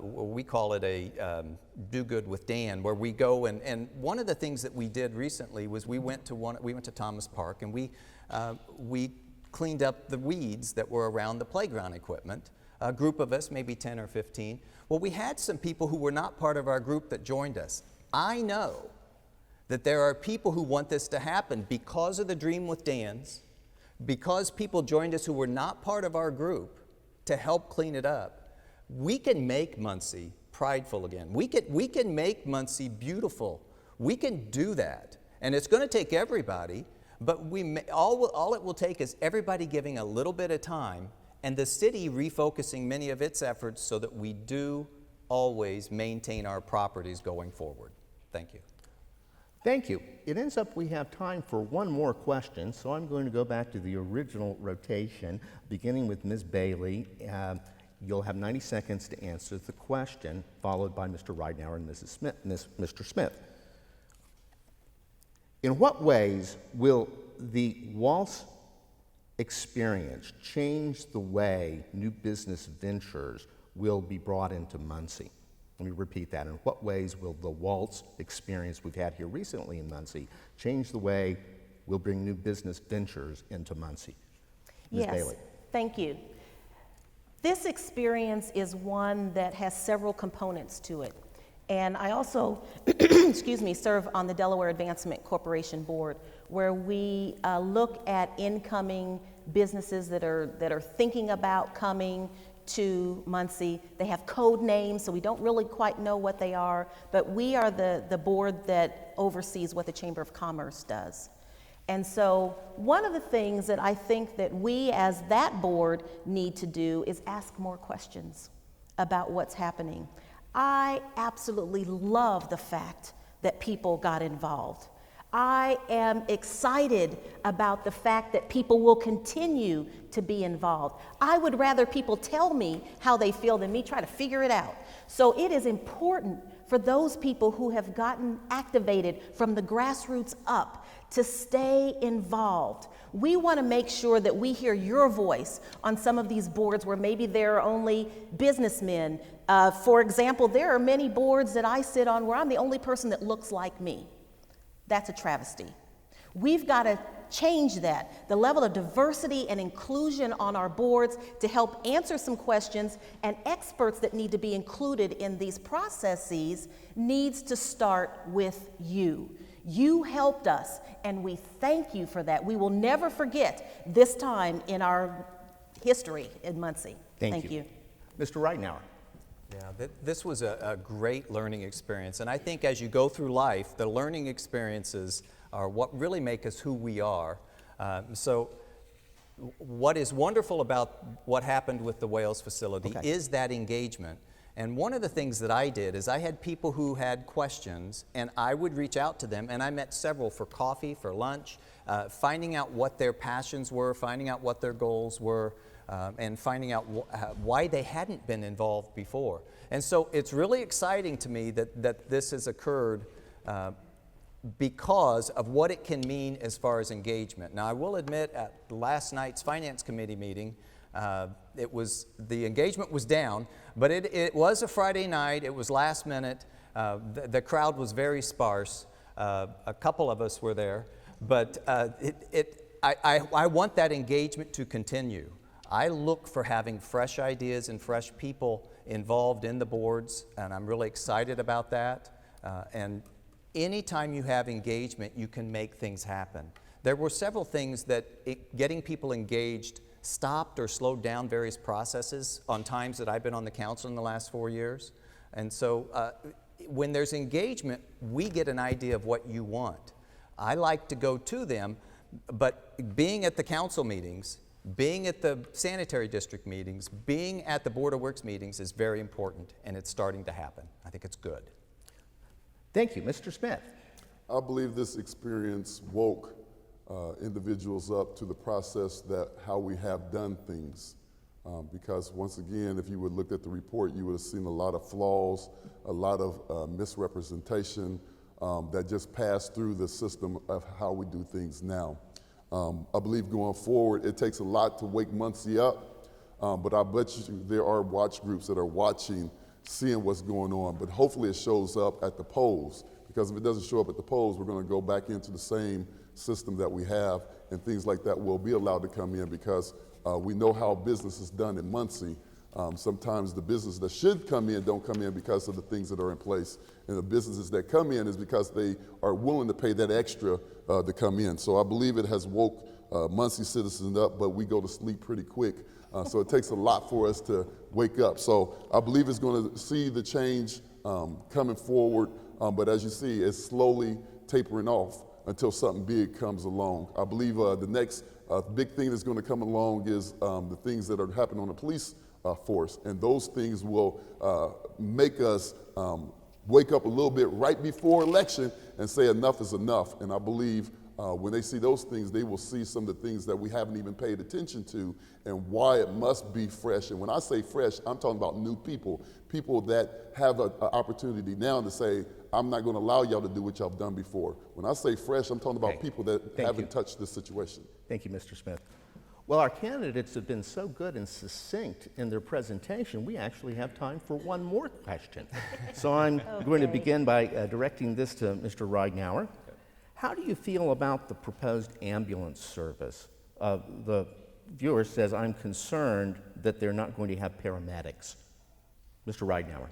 we call it a Do Good with Dan, where we go and one of the things that we did recently was we went to Thomas Park, and we cleaned up the weeds that were around the playground equipment. A group of us, maybe 10 or 15. Well, we had some people who were not part of our group that joined us. I know that there are people who want this to happen because of the Dream with Dans, because people joined us who were not part of our group to help clean it up. We can make Muncie prideful again. We can make Muncie beautiful. We can do that. And it's going to take everybody, but all it will take is everybody giving a little bit of time and the city refocusing many of its efforts so that we do always maintain our properties going forward. Thank you. Thank you. It ends up we have time for one more question, so I'm going to go back to the original rotation, beginning with Ms. Bailey. You'll have 90 seconds to answer the question, followed by Mr. Ridenour and Mr. Smith. In what ways will the Waltz experience change the way new business ventures will be brought into Muncie? Let me repeat that. In what ways will the Waltz experience we've had here recently in Muncie change the way we'll bring new business ventures into Muncie? Ms. Bailey. Thank you. This experience is one that has several components to it. And I also, serve on the Delaware Advancement Corporation Board, where we look at incoming businesses that are thinking about coming to Muncie. They have code names, so we don't really quite know what they are, but we are the board that oversees what the Chamber of Commerce does. And so one of the things that I think that we as that board need to do is ask more questions about what's happening. I absolutely love the fact that people got involved. I am excited about the fact that people will continue to be involved. I would rather people tell me how they feel than me try to figure it out. So it is important for those people who have gotten activated from the grassroots up to stay involved. We want to make sure that we hear your voice on some of these boards where maybe there are only businessmen. For example, there are many boards that I sit on where I'm the only person that looks like me. That's a travesty. We've got to change that. The level of diversity and inclusion on our boards to help answer some questions, and experts that need to be included in these processes needs to start with you. You helped us, and we thank you for that. We will never forget this time in our history in Muncie. Thank you. Mr. Ridenour. Yeah, this was a great learning experience, and I think as you go through life, the learning experiences are what really make us who we are. So what is wonderful about what happened with the Wales facility is that engagement. And one of the things that I did is I had people who had questions, and I would reach out to them, and I met several for coffee, for lunch, finding out what their passions were, finding out what their goals were, and finding out why they hadn't been involved before. And so it's really exciting to me that this has occurred because of what it can mean as far as engagement. Now, I will admit at last night's Finance Committee meeting, the engagement was down, but it was a Friday night. It was last minute. The crowd was very sparse. A couple of us were there, but I want that engagement to continue. I look for having fresh ideas and fresh people involved in the boards, and I'm really excited about that. And anytime you have engagement, you can make things happen. There were several things that getting people engaged stopped or slowed down various processes on times that I've been on the council in the last 4 years. And so when there's engagement, we get an idea of what you want. I like to go to them, but being at the council meetings, being at the sanitary district meetings, being at the Board of Works meetings is very important, and it's starting to happen. I think it's good. Thank you. Mr. Smith. I believe this experience woke individuals up to the process that how we have done things. Because once again, if you would look at the report, you would have seen a lot of flaws, a lot of misrepresentation that just passed through the system of how we do things now. I believe going forward, it takes a lot to wake Muncie up, but I bet you there are watch groups that are watching, seeing what's going on, but hopefully it shows up at the polls, because if it doesn't show up at the polls, we're going to go back into the same system that we have, and things like that will be allowed to come in, because we know how business is done in Muncie. Sometimes the business that should come in don't come in because of the things that are in place, and the businesses that come in is because they are willing to pay that extra to come in. So I believe it has woke Muncie citizens up, but we go to sleep pretty quick. So it takes a lot for us to wake up. So I believe it's going to see the change coming forward, but as you see, it's slowly tapering off until something big comes along. I believe the next big thing that's going to come along is the things that are happening on the police force, and those things will make us wake up a little bit right before election and say enough is enough. And I believe when they see those things, they will see some of the things that we haven't even paid attention to and why it must be fresh. And when I say fresh, I'm talking about new people that have an opportunity now to say, I'm not going to allow y'all to do what y'all have done before. When I say fresh, I'm talking about people that haven't touched this situation. Thank you, Mr. Smith. Well, our candidates have been so good and succinct in their presentation, we actually have time for one more question. So I'm going to begin by directing this to Mr. Ridenour. How do you feel about the proposed ambulance service? The viewer says, I'm concerned that they're not going to have paramedics. Mr. Ridenour.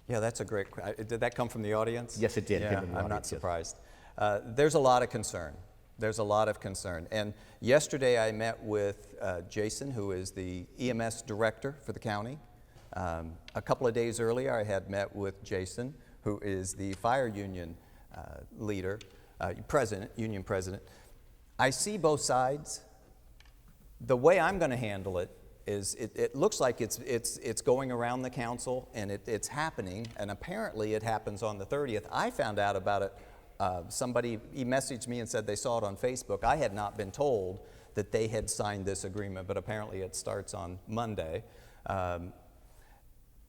Yeah, that's a great question. Did that come from the audience? Yes, it did. Yeah, I'm not surprised. There's a lot of concern. There's a lot of concern. And yesterday I met with Jason, who is the EMS director for the county. A couple of days earlier I had met with Jason, who is the fire union leader, union president. I see both sides. The way I'm going to handle it is it looks like it's going around the council, and it's happening, and apparently it happens on the 30th. I found out about it. He messaged me and said they saw it on Facebook. I had not been told that they had signed this agreement, but apparently it starts on Monday.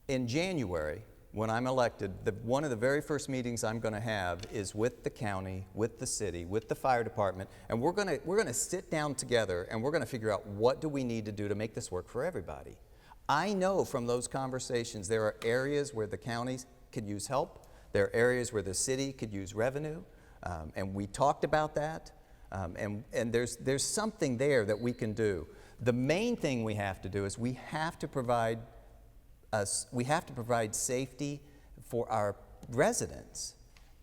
In January, when I'm elected, one of the very first meetings I'm going to have is with the county, with the city, with the fire department, and we're going to sit down together and we're going to figure out what do we need to do to make this work for everybody. I know from those conversations there are areas where the counties could use help. There are areas where the city could use revenue, and we talked about that, and there's something there that we can do. The main thing we have to do is we have to provide safety for our residents.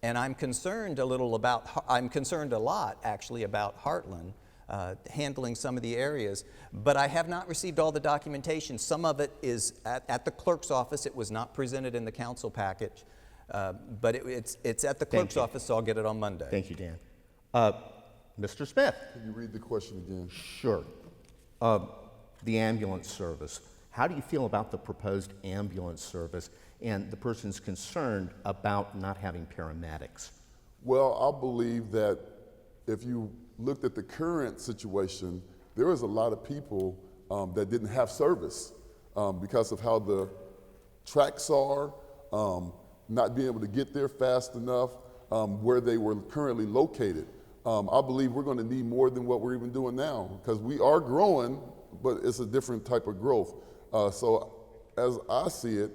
And I'm concerned a lot actually about Heartland handling some of the areas, but I have not received all the documentation. Some of it is at the clerk's office. It was not presented in the council package, but it's at the clerk's office, so I'll get it on Monday. Thank you, Dan. Mr. Smith. Can you read the question again? Sure. The ambulance service. How do you feel about the proposed ambulance service and the person's concerned about not having paramedics? Well, I believe that if you looked at the current situation, there is a lot of people that didn't have service because of how the tracks are, not being able to get there fast enough, where they were currently located. I believe we're going to need more than what we're even doing now because we are growing, but it's a different type of growth. So as I see it,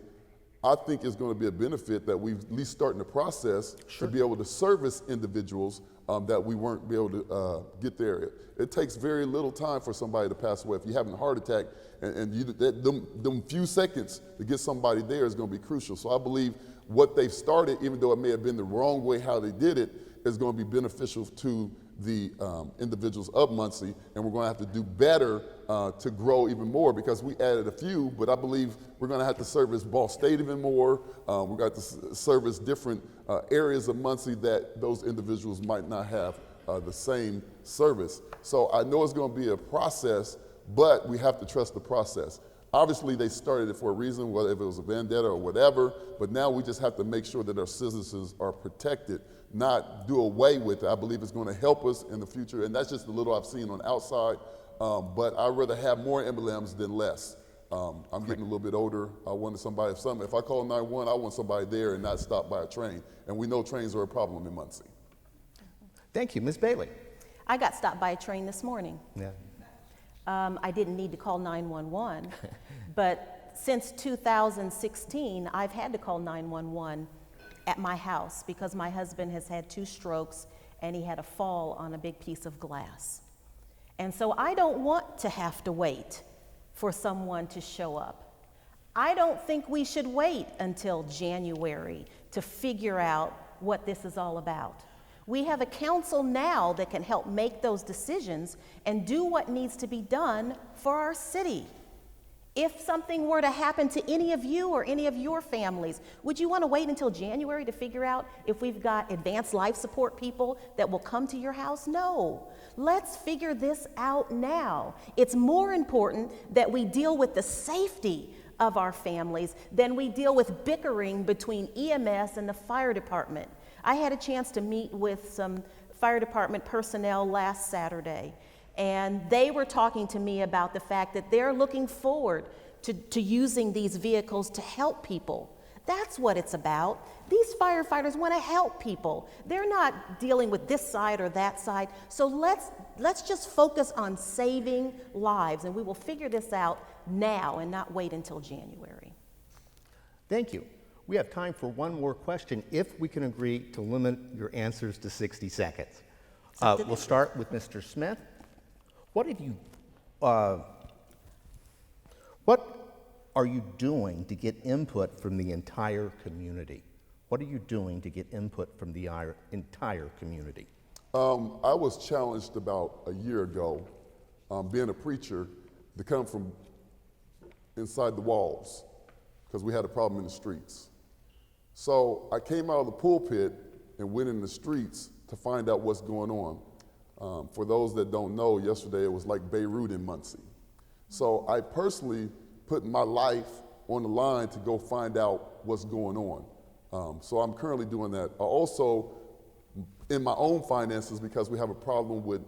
I think it's going to be a benefit that we at least starting the process to be able to service individuals that we weren't be able to get there. It takes very little time for somebody to pass away. If you're having a heart attack and them few seconds to get somebody there is going to be crucial. So I believe what they've started, even though it may have been the wrong way how they did it, is going to be beneficial to the individuals of Muncie, and we're going to have to do better to grow even more because we added a few, but I believe we're going to have to service Ball State even more. We're going to have to service different areas of Muncie that those individuals might not have the same service. So I know it's going to be a process, but we have to trust the process. Obviously, they started it for a reason, whether if it was a vendetta or whatever, but now we just have to make sure that our citizens are protected, not do away with it. I believe it's going to help us in the future, and that's just a little I've seen on the outside, but I'd rather have more emblems than less. I'm getting a little bit older. I wanted somebody, if I call 911, I want somebody there and not stopped by a train, and we know trains are a problem in Muncie. Thank you. Ms. Bailey. I got stopped by a train this morning. Yeah. I didn't need to call 911, but since 2016, I've had to call 911 at my house because my husband has had 2 strokes and he had a fall on a big piece of glass. And so I don't want to have to wait for someone to show up. I don't think we should wait until January to figure out what this is all about. We have a council now that can help make those decisions and do what needs to be done for our city. If something were to happen to any of you or any of your families, would you want to wait until January to figure out if we've got advanced life support people that will come to your house? No. Let's figure this out now. It's more important that we deal with the safety of our families than we deal with bickering between EMS and the fire department. I had a chance to meet with some fire department personnel last Saturday, and they were talking to me about the fact that they're looking forward to using these vehicles to help people. That's what it's about. These firefighters want to help people. They're not dealing with this side or that side. So let's just focus on saving lives, and we will figure this out now and not wait until January. Thank you. We have time for one more question if we can agree to limit your answers to 60 seconds. We'll start with Mr. Smith. What are you doing to get input from the entire community? What are you doing to get input from the entire community? I was challenged about a year ago, being a preacher, to come from inside the walls because we had a problem in the streets. So I came out of the pulpit and went in the streets to find out what's going on. For those that don't know, yesterday it was like Beirut in Muncie. So I personally put my life on the line to go find out what's going on. So I'm currently doing that. I also, in my own finances, because we have a problem with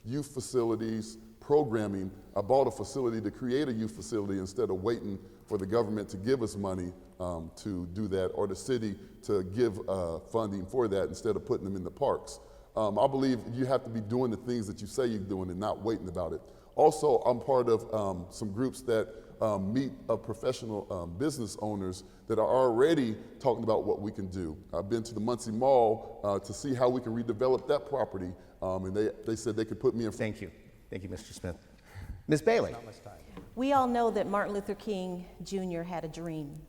youth facilities, programming, I bought a facility to create a youth facility instead of waiting for the government to give us money to do that, or the city to give funding for that instead of putting them in the parks. I believe you have to be doing the things that you say you're doing and not waiting about it. Also, I'm part of some groups that meet professional business owners that are already talking about what we can do. I've been to the Muncie Mall to see how we can redevelop that property, and they said they could put me in. Thank you. Thank you, Mr. Smith. Ms. Bailey. We all know that Martin Luther King Jr. had a dream.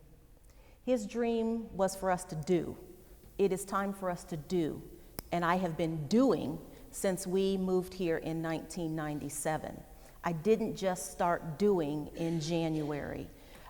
His dream was for us to do. It is time for us to do. And I have been doing since we moved here in 1997. I didn't just start doing in January.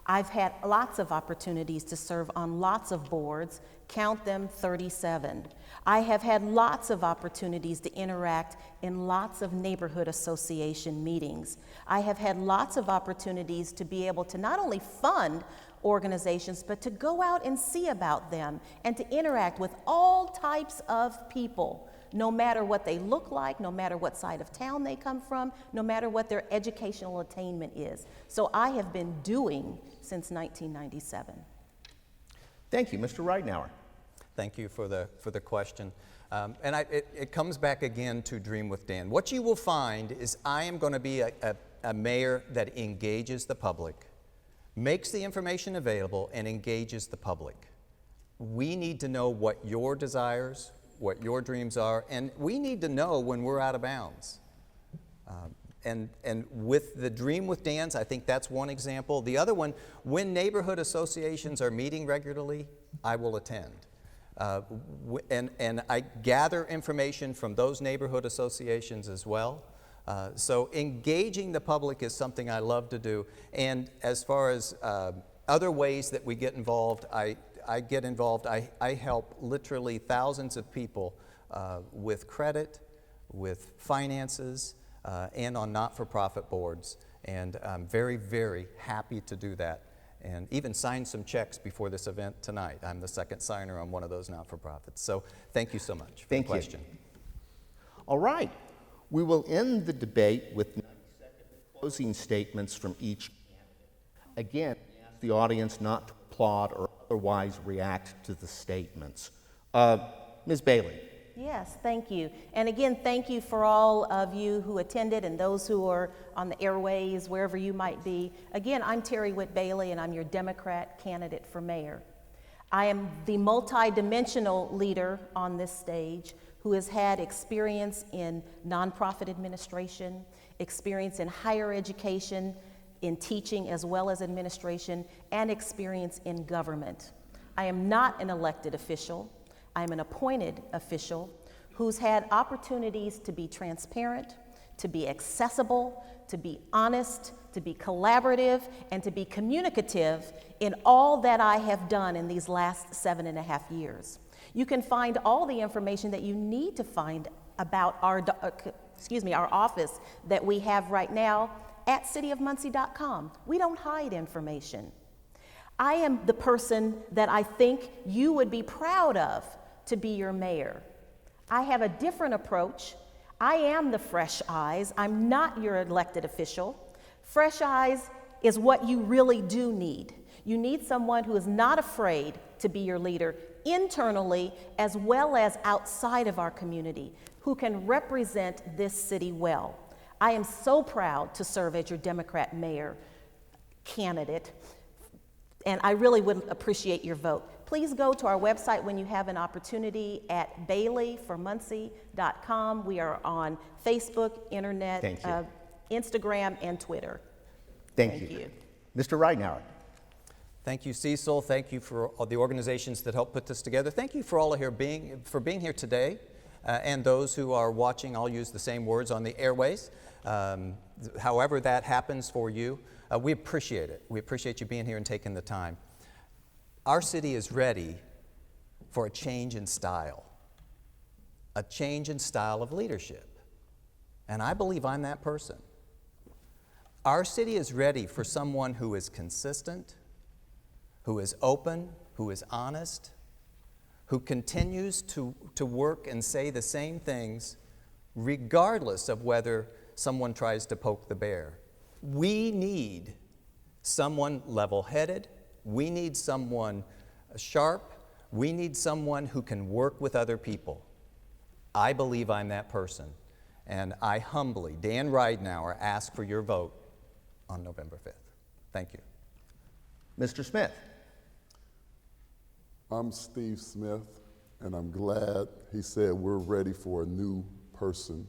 I've had lots of opportunities to serve on lots of boards, count them 37. I have had lots of opportunities to interact in lots of neighborhood association meetings. I have had lots of opportunities to be able to not only fund organizations, but to go out and see about them and to interact with all types of people, no matter what they look like, no matter what side of town they come from, no matter what their educational attainment is. So I have been doing since 1997. Thank you, Mr. Ridenour. Thank you for the question. It comes back again to Dream with Dan. What you will find is I am going to be a mayor that engages the public, makes the information available, and engages the public. We need to know what your desires, what your dreams are, and we need to know when we're out of bounds. And with the Dream with Dan's, I think that's one example. The other one, when neighborhood associations are meeting regularly, I will attend. And I gather information from those neighborhood associations as well. So engaging the public is something I love to do. And as far as other ways that we get involved, I get involved. I help literally thousands of people with credit, with finances, and on not-for-profit boards. And I'm very, very happy to do that. And even signed some checks before this event tonight. I'm the second signer on one of those not-for-profits. So thank you so much for the question. All right. We will end the debate with 90-second closing statements from each candidate. Again, we ask the audience not to applaud or otherwise react to the statements. Ms. Bailey. Yes, thank you. And again, thank you for all of you who attended and those who are on the airways, wherever you might be. Again, I'm Terry Whitt Bailey, and I'm your Democrat candidate for mayor. I am the multi-dimensional leader on this stage who has had experience in nonprofit administration, experience in higher education, in teaching as well as administration, and experience in government. I am not an elected official. I'm an appointed official who's had opportunities to be transparent, to be accessible, to be honest, to be collaborative, and to be communicative in all that I have done in these last 7.5 years. You can find all the information that you need to find about our office that we have right now at cityofmuncie.com. We don't hide information. I am the person that I think you would be proud of to be your mayor. I have a different approach. I am the fresh eyes. I'm not your elected official. Fresh eyes is what you really do need. You need someone who is not afraid to be your leader internally as well as outside of our community, who can represent this city well. I am so proud to serve as your Democrat mayor candidate, and I really would appreciate your vote. Please go to our website when you have an opportunity at baileyformuncie.com. We are on Facebook, internet, Instagram, and Twitter. Thank you. Mr. Ridenour. Thank you, Cecil. Thank you for all the organizations that helped put this together. Thank you for all of for being here today, and those who are watching. I'll use the same words on the airways. However that happens for you, we appreciate it. We appreciate you being here and taking the time. Our city is ready for a change in style of leadership. And I believe I'm that person. Our city is ready for someone who is consistent, who is open, who is honest, who continues to work and say the same things regardless of whether someone tries to poke the bear. We need someone level-headed. We need someone sharp. We need someone who can work with other people. I believe I'm that person. And I humbly, Dan Ridenour, ask for your vote on November 5th. Thank you. Mr. Smith. I'm Steve Smith, and I'm glad he said we're ready for a new person.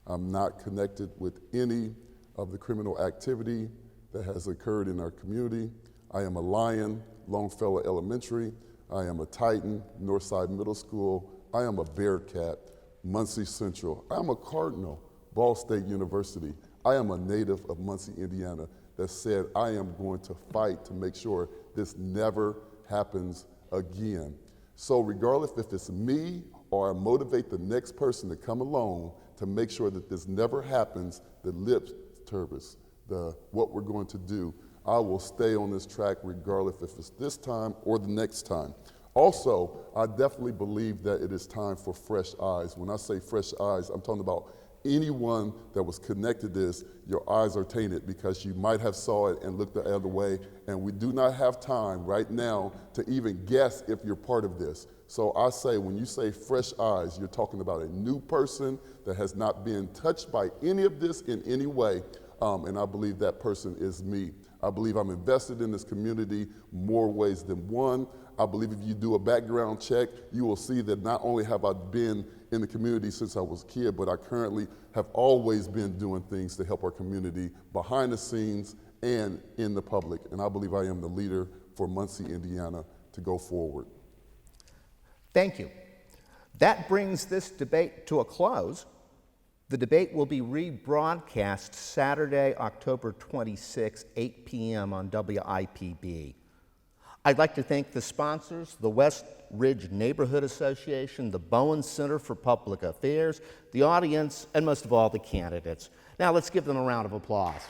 I'm not connected with any of the criminal activity that has occurred in our community. I am a Lion, Longfellow Elementary. I am a Titan, Northside Middle School. I am a Bearcat, Muncie Central. I am a Cardinal, Ball State University. I am a native of Muncie, Indiana. that said, I am going to fight to make sure this never happens again. So regardless if it's me or I motivate the next person to come along to make sure that this never happens, the lip service, what we're going to do, I will stay on this track regardless if it's this time or the next time. Also, I definitely believe that it is time for fresh eyes. When I say fresh eyes, I'm talking about anyone that was connected to this, your eyes are tainted because you might have saw it and looked the other way, and we do not have time right now to even guess if you're part of this. So I say, when you say fresh eyes, you're talking about a new person that has not been touched by any of this in any way, and I believe that person is me. I believe I'm invested in this community more ways than one. I believe if you do a background check, you will see that not only have I been in the community since I was a kid, but I currently have always been doing things to help our community behind the scenes and in the public. And I believe I am the leader for Muncie, Indiana to go forward. Thank you. That brings this debate to a close. The debate will be rebroadcast Saturday, October 26, 8 p.m. on WIPB. I'd like to thank the sponsors, the West Ridge Neighborhood Association, the Bowen Center for Public Affairs, the audience, and most of all, the candidates. Now let's give them a round of applause.